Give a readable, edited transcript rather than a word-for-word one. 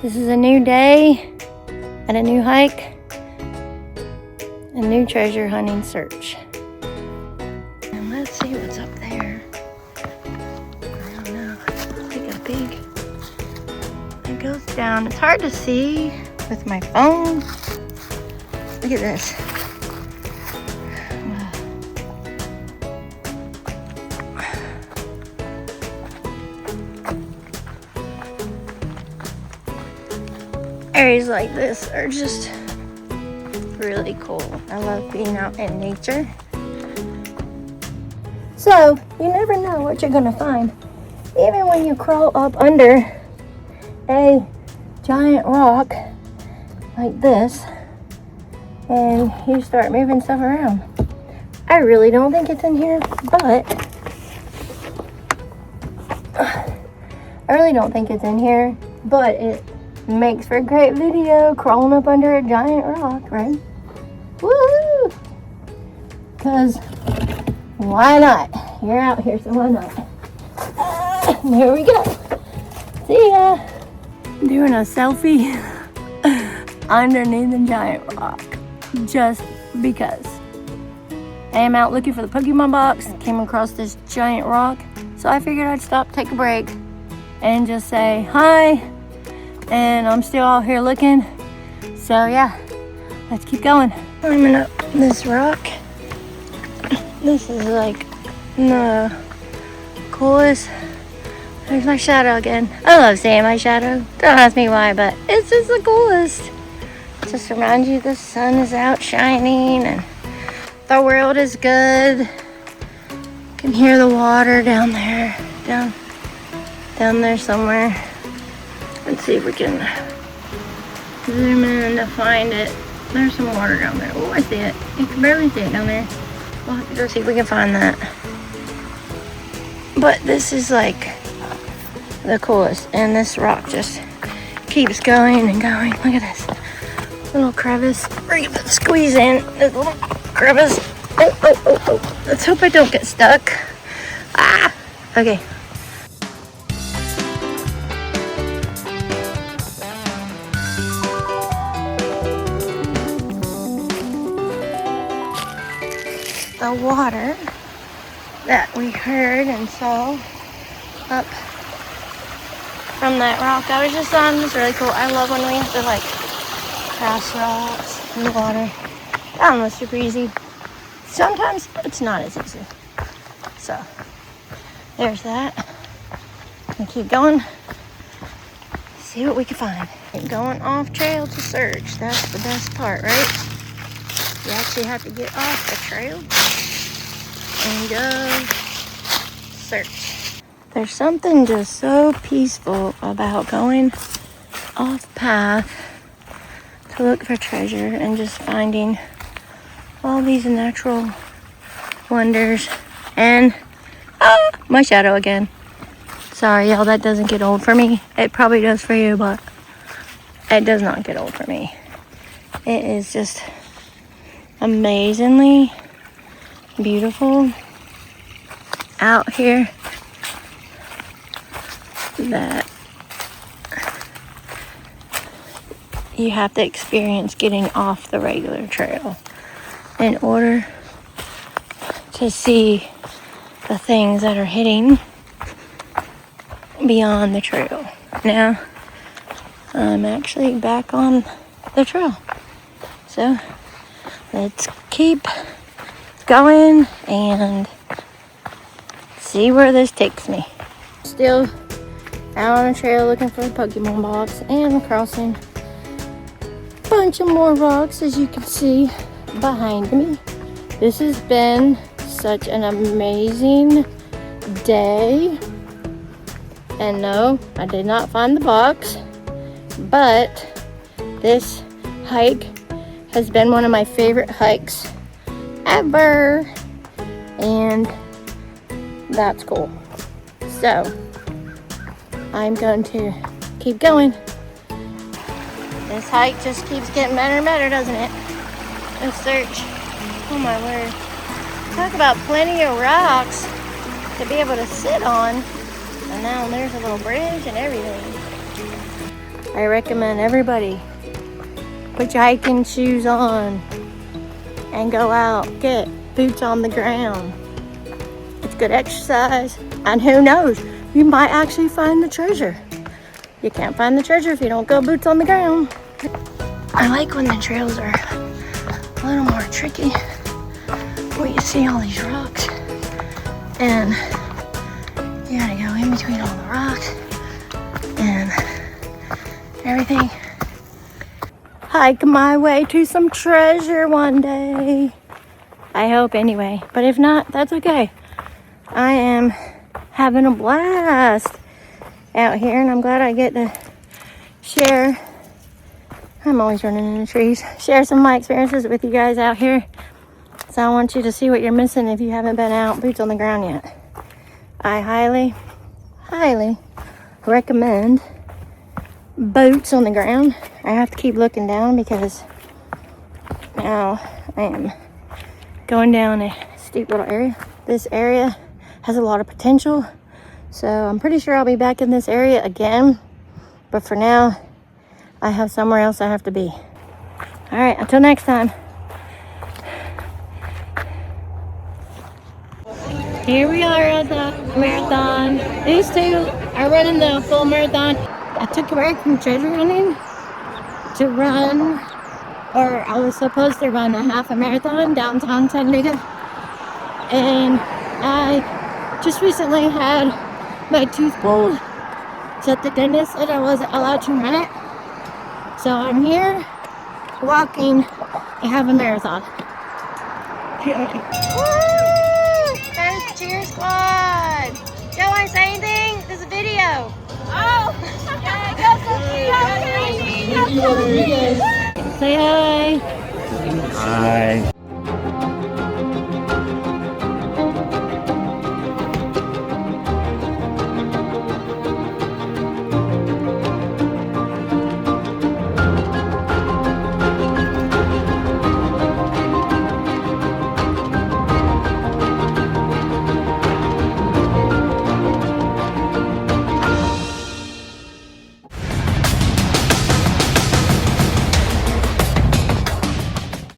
This is a new day and a new hike, a new treasure hunting search. And let's see what's up there. I don't know. Like a big. It goes down. It's hard to see with my phone. Look at this. Areas like this are just really cool. I love being out in nature. So you never know what you're gonna find. Even when you crawl up under a giant rock like this and you start moving stuff around. I really don't think it's in here, but it makes for a great video, crawling up under a giant rock, right? Woo! Because why not? You're out here, so why not? There we go. See ya. Doing a selfie underneath a giant rock, just because. I am out looking for the Pokemon box, came across this giant rock, so I figured I'd stop, take a break, and just say hi. And I'm still out here looking, so yeah, let's keep going. Climbing up this rock. This is like the coolest. There's my shadow again. I love seeing my shadow. Don't ask me why, but it's just the coolest. It just reminds you the sun is out shining and the world is good. You can hear the water down there, down there somewhere. Let's see if we can zoom in to find it. There's some water down there. Oh, I see it. You can barely see it down there. We'll have to go see if we can find that. But this is like the coolest. And this rock just keeps going and going. Look at this little crevice. We're gonna squeeze in this little crevice. Oh. Let's hope I don't get stuck. Ah! Okay. The water that we heard and saw up from that rock I was just on was really cool. I love when we have to like cross rocks in the water. That one was super easy. Sometimes it's not as easy. So there's that. And keep going. See what we can find. Keep going off trail to search. That's the best part, right? You actually have to get off the trail and go search. There's something just so peaceful about going off path to look for treasure and just finding all these natural wonders. And my shadow again. Sorry y'all, that doesn't get old for me. It probably does for you, but it does not get old for me. It is just amazingly beautiful out here that you have to experience getting off the regular trail in order to see the things that are hidden beyond the trail. Now I'm actually back on the trail, so let's keep going and see where this takes me. Still out on the trail looking for the Pokemon box and crossing a bunch of more rocks, as you can see behind me. This has been such an amazing day. And no, I did not find the box, but this hike has been one of my favorite hikes ever, and that's cool. So I'm going to keep going. This hike just keeps getting better and better, doesn't it? Let's search. Oh my word. Talk about plenty of rocks to be able to sit on. And now there's a little bridge and everything. I recommend everybody put your hiking shoes on and go out, get boots on the ground. It's good exercise, and who knows, you might actually find the treasure. You can't find the treasure if you don't go boots on the ground. I like when the trails are a little more tricky, where you see all these rocks and you gotta go in between all the rocks and everything. Hike my way to some treasure one day. I hope anyway, but if not, that's okay. I am having a blast out here, and I'm glad I get to share. I'm always running into trees. Share some of my experiences with you guys out here. So I want you to see what you're missing if you haven't been out boots on the ground yet. I highly, highly recommend boots on the ground. I have to keep looking down because now I am going down a steep little area. This area has a lot of potential, so I'm pretty sure I'll be back in this area again, but for now I have somewhere else I have to be. All right, until next time. Here we are at the marathon. These two are running the full marathon. I took a break from treasure hunting to run, or I was supposed to run a half a marathon downtown San Diego. And I just recently had my tooth pulled, so the dentist said I wasn't allowed to run it. So I'm here walking a half a marathon. Woo! There's the cheer squad. Don't want to say anything? This is a video. Oh! Yeah, go, go, go, go, go. Say hi. Hi.